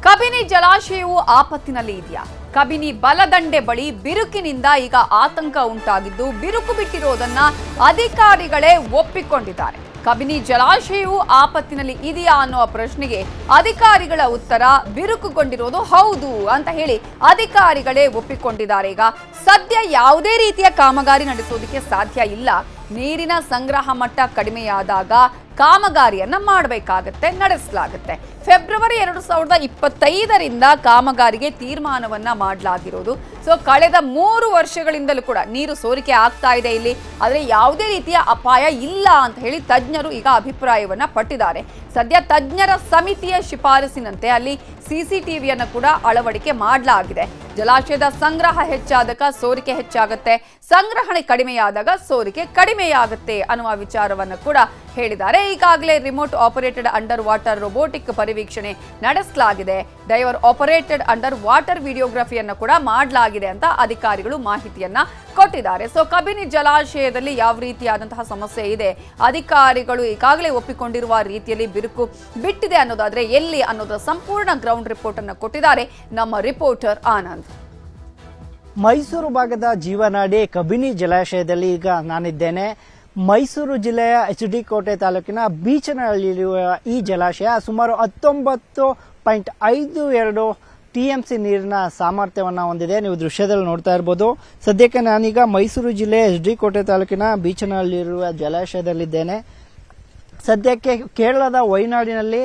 ಕಬಿನಿ ಜಲಾಶಯವು ಆಪತ್ತಿನಲ್ಲಿ ಇದೆಯಾ? ಕಬಿನಿ ಬಲದಂಡೆ ಬಳಿ ಬಿರುಕಿನಿಂದ ಈಗ ಆತಂಕ ಉಂಟಾಗಿದ್ದು ಬಿರುಕು ಬಿಟ್ಟಿರೋದನ್ನ ಅಧಿಕಾರಿಗಳೇ ಒಪ್ಪಿಕೊಂಡಿದ್ದಾರೆ. ಕಬಿನಿ ಜಲಾಶಯವು ಆಪತ್ತಿನಲ್ಲಿ ಇದೆಯಾ ಅನ್ನೋ ಪ್ರಶ್ನೆಗೆ ಅಧಿಕಾರಿಗಳ ಉತ್ತರ ಬಿರುಕುಗೊಂಡಿರೋದು ಹೌದು ಅಂತ ಹೇಳಿ ಅಧಿಕಾರಿಗಳೇ ಒಪ್ಪಿಕೊಂಡಿದ್ದಾರೆ. ಈಗ ಸದ್ಯ ಯಾವುದೇ ರೀತಿಯ ಕಾಮಗಾರಿ ನಡೆಸೋದಕ್ಕೆ ಸಾಧ್ಯ ಇಲ್ಲ. ನೀರಿನ ಸಂಗ್ರಹ ಮಟ್ಟ ಕಡಿಮೆಯಾದಾಗ ಕಾಮಗಾರಿಯನ್ನ ಮಾಡಬೇಕಾಗುತ್ತೆ, ನಡೆಸಲಾಗುತ್ತೆ. ಫೆಬ್ರವರಿ 2025ರಿಂದ ಕಾಮಗಾರಿಗೆ ತೀರ್ಮಾನವನ್ನ ಮಾಡಲಾಗಿರೋದು. ಸೊ ಕಳೆದ 3 ವರ್ಷಗಳಿಂದಲೂ ಕೂಡ ನೀರು ಸೋರಿಕೆ ಆಗ್ತಾ ಇದೆ ಇಲ್ಲಿ, ಆದರೆ ಯಾವುದೇ ರೀತಿಯ ಅಪಾಯ ಇಲ್ಲ ಅಂತ ಹೇಳಿ ತಜ್ಞರು ಈಗ ಅಭಿಪ್ರಾಯವನ್ನ ಪಟ್ಟಿದ್ದಾರೆ. ಸದ್ಯ ತಜ್ಞರ ಸಮಿತಿಯ ಶಿಫಾರಸಿನಂತೆ ಅಲ್ಲಿ ಸಿಸಿಟಿವಿಯನ್ನು ಕೂಡ ಅಳವಡಿಕೆ ಮಾಡಲಾಗಿದೆ. ಜಲಾಶಯದ ಸಂಗ್ರಹ ಹೆಚ್ಚಾದಾಗ ಸೋರಿಕೆ ಹೆಚ್ಚಾಗುತ್ತೆ, ಸಂಗ್ರಹಣೆ ಕಡಿಮೆಯಾದಾಗ ಸೋರಿಕೆ ಕಡಿಮೆಯಾಗುತ್ತೆ ಅನ್ನುವ ವಿಚಾರವನ್ನು ಕೂಡ ಹೇಳಿದ್ದಾರೆ. ಈಗಾಗಲೇ remote operated underwater robotic ಪರಿವೀಕ್ಷಣೆ ನಡೆಸಲಾಗಿದೆ. ಡೈವರ್ ಆಪರೇಟೆಡ್ ಅಂಡರ್ ವಾಟರ್ ವಿಡಿಯೋಗ್ರಫಿಯನ್ನು ಕೂಡ ಮಾಡಲಾಗಿದೆ ಅಂತ ಅಧಿಕಾರಿಗಳು ಮಾಹಿತಿಯನ್ನ ಕೊಟ್ಟಿದ್ದಾರೆ. ಸೊ ಕಬಿನಿ ಜಲಾಶಯದಲ್ಲಿ ಯಾವ ರೀತಿಯಾದಂತಹ ಸಮಸ್ಯೆ ಇದೆ, ಅಧಿಕಾರಿಗಳು ಈಗಾಗಲೇ ಒಪ್ಪಿಕೊಂಡಿರುವ ರೀತಿಯಲ್ಲಿ ಬಿರುಕು ಬಿಟ್ಟಿದೆ ಅನ್ನೋದಾದ್ರೆ ಎಲ್ಲಿ ಅನ್ನೋದರ ಸಂಪೂರ್ಣ ಗ್ರೌಂಡ್ ರಿಪೋರ್ಟ್ ಅನ್ನು ಕೊಟ್ಟಿದ್ದಾರೆ ನಮ್ಮ ರಿಪೋರ್ಟರ್ ಆನಂದ್. ಮೈಸೂರು ಭಾಗದ ಜೀವನಾಡಿ ಕಬಿನಿ ಜಲಾಶಯದಲ್ಲಿ ಈಗ ನಾನಿದ್ದೇನೆ. ಮೈಸೂರು ಜಿಲ್ಲೆಯ HD ಕೋಟೆ ತಾಲೂಕಿನ ಬೀಚನಹಳ್ಳಿಯಲ್ಲಿರುವ ಈ ಜಲಾಶಯ ಸುಮಾರು 19.52 TMC ನೀರಿನ ಸಾಮರ್ಥ್ಯವನ್ನು ಹೊಂದಿದೆ. ನೀವು ದೃಶ್ಯದಲ್ಲಿ ನೋಡ್ತಾ ಇರ್ಬೋದು. ಸದ್ಯಕ್ಕೆ ನಾನೀಗ ಮೈಸೂರು ಜಿಲ್ಲೆ HD ಕೋಟೆ ತಾಲೂಕಿನ ಬೀಚನಹಳ್ಳಿಯಿರುವ ಜಲಾಶಯದಲ್ಲಿದ್ದೇನೆ. ಸದ್ಯಕ್ಕೆ ಕೇರಳದ ವಯನಾಡಿನಲ್ಲಿ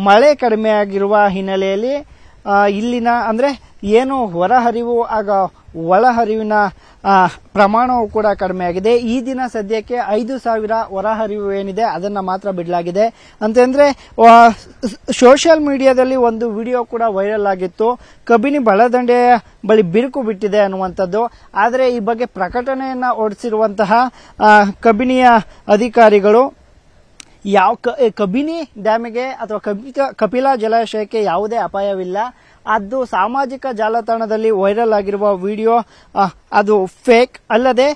ಮಳೆ ಕಡಿಮೆಯಾಗಿರುವ ಹಿನ್ನೆಲೆಯಲ್ಲಿ ಇಲ್ಲಿನ ಅಂದರೆ ಏನು ಹೊರಹರಿವು ಆಗ ಒಳಹರಿವಿನ ಪ್ರಮಾಣವು ಕೂಡ ಕಡಿಮೆಯಾಗಿದೆ. ಈ ದಿನ ಸದ್ಯಕ್ಕೆ 5,000 ಹೊರಹರಿವು ಏನಿದೆ ಅದನ್ನು ಮಾತ್ರ ಬಿಡಲಾಗಿದೆ. ಅಂತಂದರೆ ಸೋಷಿಯಲ್ ಮೀಡಿಯಾದಲ್ಲಿ ಒಂದು ವಿಡಿಯೋ ಕೂಡ ವೈರಲ್ ಆಗಿತ್ತು, ಕಬಿನಿ ಬಲದಂಡೆಯ ಬಳಿ ಬಿರುಕು ಬಿಟ್ಟಿದೆ ಅನ್ನುವಂಥದ್ದು. ಆದರೆ ಈ ಬಗ್ಗೆ ಪ್ರಕಟಣೆಯನ್ನು ಹೊರಡಿಸಿರುವಂತಹ ಕಬಿನಿಯ ಅಧಿಕಾರಿಗಳು ಕಬಿನಿ ಡ್ಯಾಮಿಗೆ ಅಥವಾ ಕಪಿಲಾ ಜಲಾಶಯಕ್ಕೆ ಯಾವುದೇ ಅಪಾಯವಿಲ್ಲ, ಅದು ಸಾಮಾಜಿಕ ಜಾಲತಾಣದಲ್ಲಿ ವೈರಲ್ ಆಗಿರುವ ವಿಡಿಯೋ ಅದು ಫೇಕ್, ಅಲ್ಲದೆ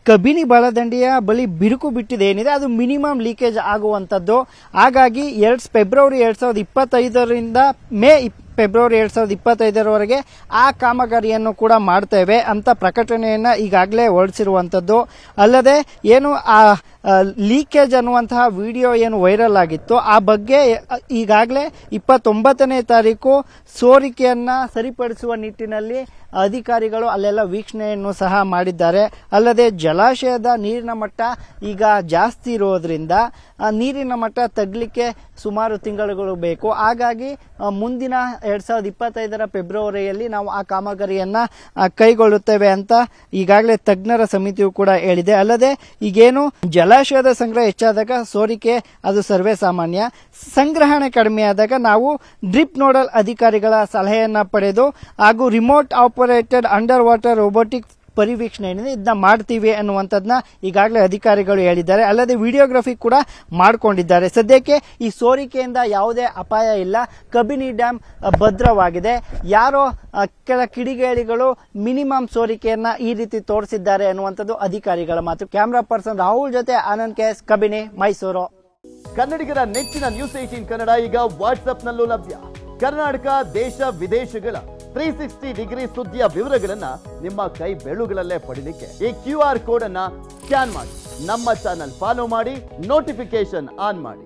ಕಬಿನಿ ಬಲದಂಡೆಯ ಬಳಿ ಬಿರುಕು ಬಿಟ್ಟಿದೆ ಏನಿದೆ ಅದು ಮಿನಿಮಮ್ ಲೀಕೇಜ್ ಆಗುವಂಥದ್ದು. ಹಾಗಾಗಿ ಫೆಬ್ರವರಿ 2025ರಿಂದ ಫೆಬ್ರವರಿ 2025ರವರೆಗೆ ಆ ಕಾಮಗಾರಿಯನ್ನು ಕೂಡ ಮಾಡ್ತೇವೆ ಅಂತ ಪ್ರಕಟಣೆಯನ್ನು ಈಗಾಗಲೇ ಹೊರಡಿಸಿರುವಂಥದ್ದು. ಅಲ್ಲದೆ ಏನು ಆ ಲೀಕೇಜ್ ಅನ್ನುವಂತಹ ವಿಡಿಯೋ ಏನು ವೈರಲ್ ಆಗಿತ್ತು ಆ ಬಗ್ಗೆ ಈಗಾಗಲೇ 29ನೇ ತಾರೀಕು ಸೋರಿಕೆಯನ್ನು ಸರಿಪಡಿಸುವ ನಿಟ್ಟಿನಲ್ಲಿ ಅಧಿಕಾರಿಗಳು ಅಲ್ಲೆಲ್ಲ ವೀಕ್ಷಣೆಯನ್ನು ಸಹ ಮಾಡಿದ್ದಾರೆ. ಅಲ್ಲದೆ ಜಲಾಶಯದ ನೀರಿನ ಮಟ್ಟ ಈಗ ಜಾಸ್ತಿ ಇರೋದ್ರಿಂದ ನೀರಿನ ಮಟ್ಟ ತಗ್ಲಿಕ್ಕೆ ಸುಮಾರು ತಿಂಗಳುಗಳು ಬೇಕು. ಹಾಗಾಗಿ ಮುಂದಿನ 2025ರ ಫೆಬ್ರವರಿಯಲ್ಲಿ ನಾವು ಆ ಕಾಮಗಾರಿಯನ್ನು ಕೈಗೊಳ್ಳುತ್ತೇವೆ ಅಂತ ಈಗಾಗಲೇ ತಜ್ಞರ ಸಮಿತಿಯು ಕೂಡ ಹೇಳಿದೆ. ಅಲ್ಲದೆ ಈಗೇನು ಜಲಾಶಯದ ಸಂಗ್ರಹ ಹೆಚ್ಚಾದಾಗ ಸೋರಿಕೆ ಅದು ಸರ್ವೇ ಸಾಮಾನ್ಯ, ಸಂಗ್ರಹಣೆ ಕಡಿಮೆಯಾದಾಗ ನಾವು ಡ್ರಿಪ್ ನೋಡಲ್ ಅಧಿಕಾರಿಗಳ ಸಲಹೆಯನ್ನ ಪಡೆದು ಹಾಗೂ remote operated underwater robotic ಪರಿವೀಕ್ಷಣೆ ಏನಿದೆ ಇದನ್ನ ಮಾಡ್ತೀವಿ ಅನ್ನುವಂಥದ್ದನ್ನ ಈಗಾಗಲೇ ಅಧಿಕಾರಿಗಳು ಹೇಳಿದ್ದಾರೆ. ಅಲ್ಲದೆ ವಿಡಿಯೋಗ್ರಫಿ ಕೂಡ ಮಾಡಿಕೊಂಡಿದ್ದಾರೆ. ಸದ್ಯಕ್ಕೆ ಈ ಸೋರಿಕೆಯಿಂದ ಯಾವುದೇ ಅಪಾಯ ಇಲ್ಲ, ಕಬಿನಿ ಡ್ಯಾಮ್ ಭದ್ರವಾಗಿದೆ. ಯಾರೋ ಕೆಲ ಕಿಡಿಗೇಡಿಗಳು ಮಿನಿಮಮ್ ಸೋರಿಕೆಯನ್ನ ಈ ರೀತಿ ತೋರಿಸಿದ್ದಾರೆ ಅನ್ನುವಂಥದ್ದು ಅಧಿಕಾರಿಗಳ ಮಾತು. ಕ್ಯಾಮರಾ ಪರ್ಸನ್ ರಾಹುಲ್ ಜೊತೆ ಆನಂದ್ KS, ಕಬಿನಿ, ಮೈಸೂರು. ಕನ್ನಡಿಗರ ನೆಚ್ಚಿನ ನ್ಯೂಸ್ 18 ಕನ್ನಡ ಈಗ ವಾಟ್ಸ್ಆಪ್ನಲ್ಲೂ ಲಭ್ಯ. ಕರ್ನಾಟಕ ದೇಶ ವಿದೇಶಗಳ 360 ಡಿಗ್ರಿ ಸುದ್ದಿಯ ವಿವರಗಳನ್ನ ನಿಮ್ಮ ಕೈ ಬೆರಳುಗಳಲ್ಲೇ ಪಡಿಲಿಕ್ಕೆ ಈ QR ಕೋಡ್ ಅನ್ನ ಸ್ಕ್ಯಾನ್ ಮಾಡಿ, ನಮ್ಮ ಚಾನಲ್ ಫಾಲೋ ಮಾಡಿ, ನೋಟಿಫಿಕೇಶನ್ ಆನ್ ಮಾಡಿ.